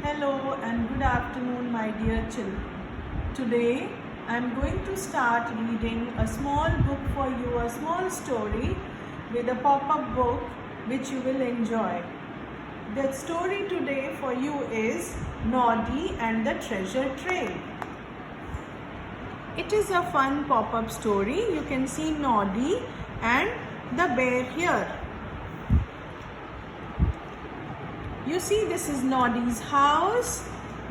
Hello and good afternoon, my dear children. Today I am going to start reading a small book for you, a small story with a pop-up book which you will enjoy. The story today for you is Noddy and the Treasure Trail. It is a fun pop-up story. You can see Noddy and the bear here. You see, this is Noddy's house,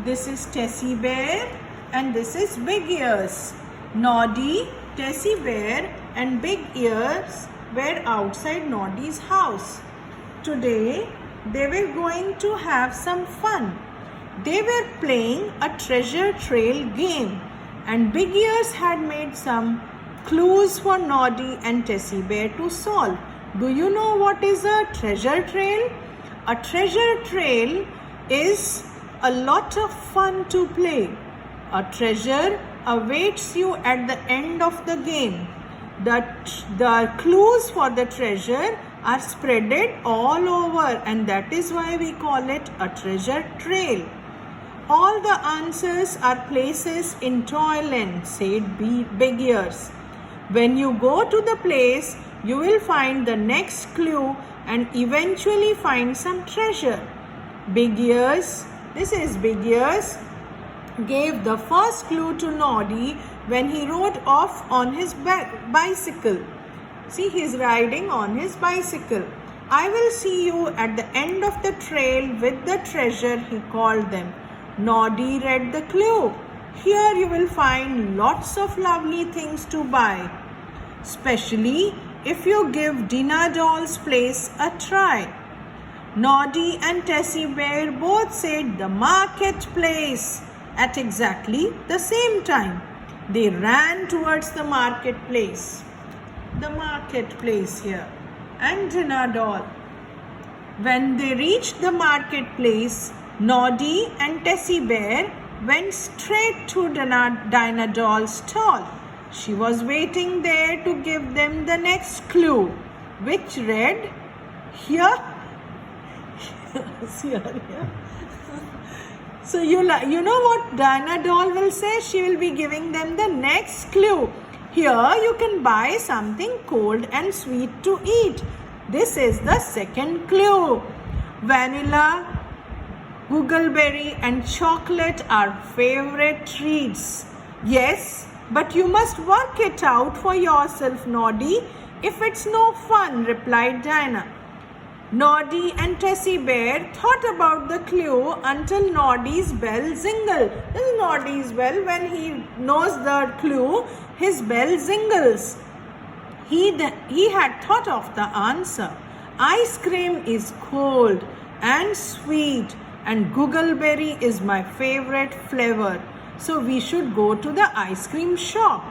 this is Tessie Bear, and this is Big Ears. Noddy, Tessie Bear and Big Ears were outside Noddy's house. Today, they were going to have some fun. They were playing a treasure trail game, and Big Ears had made some clues for Noddy and Tessie Bear to solve. Do you know what is a treasure trail? A treasure trail is a lot of fun to play. A treasure awaits you at the end of the game. The clues for the treasure are spreaded all over, and that is why we call it a treasure trail. All the answers are places in Toyland, said Big Ears. When you go to the place, you will find the next clue and eventually find some treasure. Big Ears, this is Big Ears, gave the first clue to Noddy when he rode off on his bicycle. See, he is riding on his bicycle. I will see you at the end of the trail with the treasure, he called them. Noddy read the clue. Here you will find lots of lovely things to buy, especially if you give Dinah Doll's place a try. Noddy and Tessie Bear both said the marketplace at exactly the same time. They ran towards the marketplace. The marketplace here. And Dinah Doll. When they reached the marketplace, Noddy and Tessie Bear went straight to Dinah Doll's stall. She was waiting there to give them the next clue, which read, here. So you know what Dinah Doll will say? She will be giving them the next clue. Here you can buy something cold and sweet to eat. This is the second clue. Vanilla, googleberry and chocolate are favorite treats. Yes, but you must work it out for yourself, Noddy. If it's no fun, replied Dinah. Noddy and Tessie Bear thought about the clue until Noddy's bell jingled. This is Noddy's bell. When he knows the clue, his bell jingles. He had thought of the answer. Ice cream is cold and sweet, and googleberry is my favorite flavor. So we should go to the ice cream shop.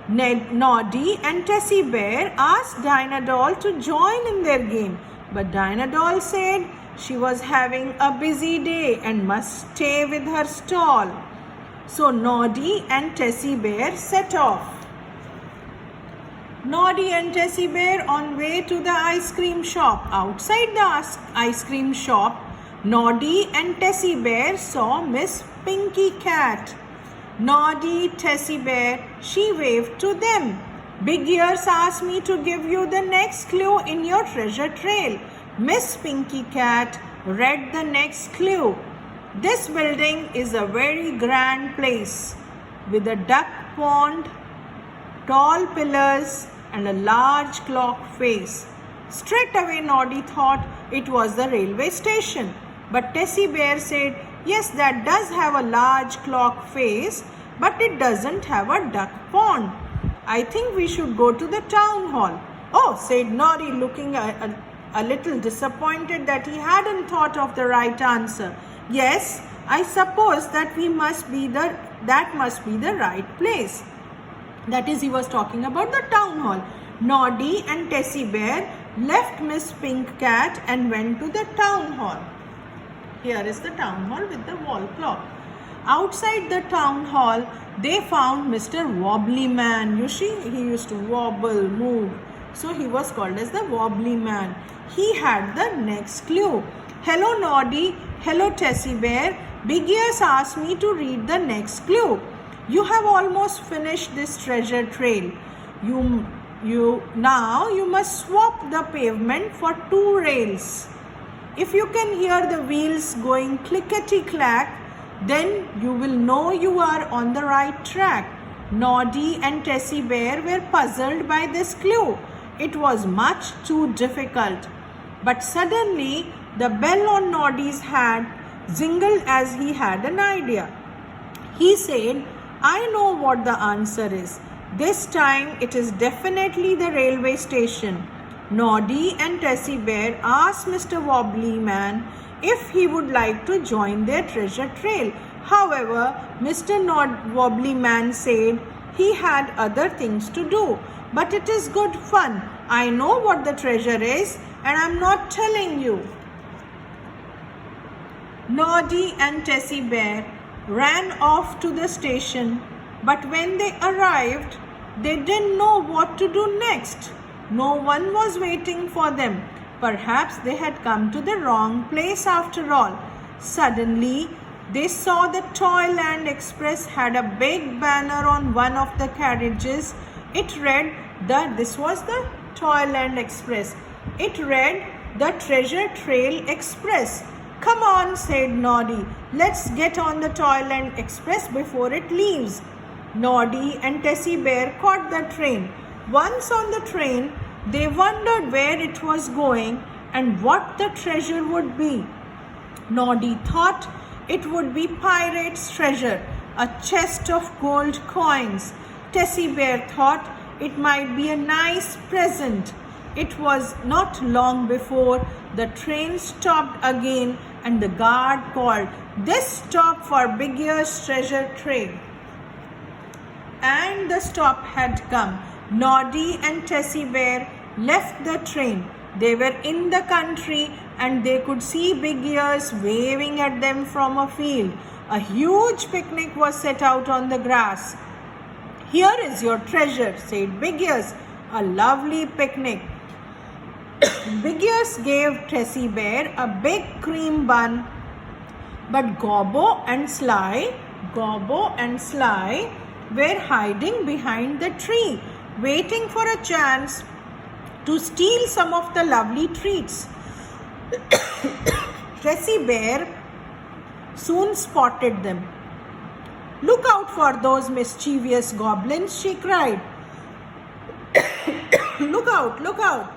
Noddy and Tessie Bear asked Dinah Doll to join in their game. But Dinah Doll said she was having a busy day and must stay with her stall. So Noddy and Tessie Bear set off. Noddy and Tessie Bear on way to the ice cream shop. Outside the ice cream shop, Noddy and Tessie Bear saw Miss Pinky Cat. Noddy, Tessie Bear, she waved to them. Big Ears asked me to give you the next clue in your treasure trail. Miss Pinky Cat read the next clue. This building is a very grand place with a duck pond, tall pillars and a large clock face. Straight away Noddy thought it was the railway station. But Tessie Bear said, yes, that does have a large clock face, but it doesn't have a duck pond. I think we should go to the town hall. Oh, said Noddy, looking a little disappointed that he hadn't thought of the right answer. Yes, I suppose that must be the right place. That is, he was talking about the town hall. Noddy and Tessie Bear left Miss Pink Cat and went to the town hall. Here is the town hall with the wall clock. Outside the town hall, they found Mr. Wobbly Man. You see, he used to wobble, move. So he was called as the wobbly man. He had the next clue. Hello Noddy, hello Tessie Bear. Big Ears asked me to read the next clue. You have almost finished this treasure trail. Now you must swap the pavement for 2 rails. If you can hear the wheels going clickety-clack, then you will know you are on the right track. Noddy and Tessie Bear were puzzled by this clue. It was much too difficult. But suddenly, the bell on Noddy's hat jingled as he had an idea. He said, I know what the answer is. This time it is definitely the railway station. Noddy and Tessie Bear asked Mr. Wobbly Man if he would like to join their treasure trail. However, Mr. Wobbly Man said he had other things to do. But it is good fun. I know what the treasure is and I'm not telling you. Noddy and Tessie Bear ran off to the station, but when they arrived, they didn't know what to do next. No one was waiting for them. Perhaps they had come to the wrong place after all. Suddenly, they saw the Toyland Express had a big banner on one of the carriages. It read that this was the Toyland Express. It read the Treasure Trail Express. Come on, said Noddy. Let's get on the Toyland Express before it leaves. Noddy and Tessie Bear caught the train. Once on the train, they wondered where it was going and what the treasure would be. Noddy thought it would be pirate's treasure, a chest of gold coins. Tessie Bear thought it might be a nice present. It was not long before the train stopped again and the guard called, "This stop for Big Ear's treasure trail." And the stop had come. Noddy and Tessie Bear left the train. They were in the country and they could see Big Ears waving at them from a field. A huge picnic was set out on the grass. "Here is your treasure," said Big Ears. A lovely picnic. Big Ears gave Tessie Bear a big cream bun, but Gobbo and Sly were hiding behind the tree, waiting for a chance to steal some of the lovely treats. Tessie Bear soon spotted them. "Look out for those mischievous goblins," she cried. "Look out, look out."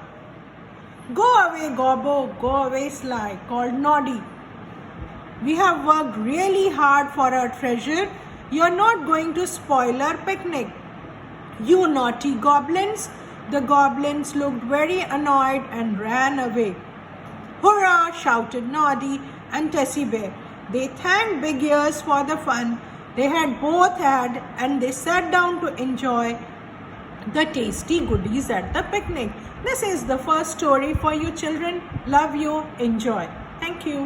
"Go away, Gobbo, go away, Sly," called Noddy. "We have worked really hard for our treasure. You're not going to spoil our picnic." "You naughty goblins." The goblins looked very annoyed and ran away. "Hurrah!" shouted Noddy and Tessie Bear. They thanked Big Ears for the fun they had both had, and they sat down to enjoy the tasty goodies at the picnic. This is the first story for you children. Love you. Enjoy. Thank you.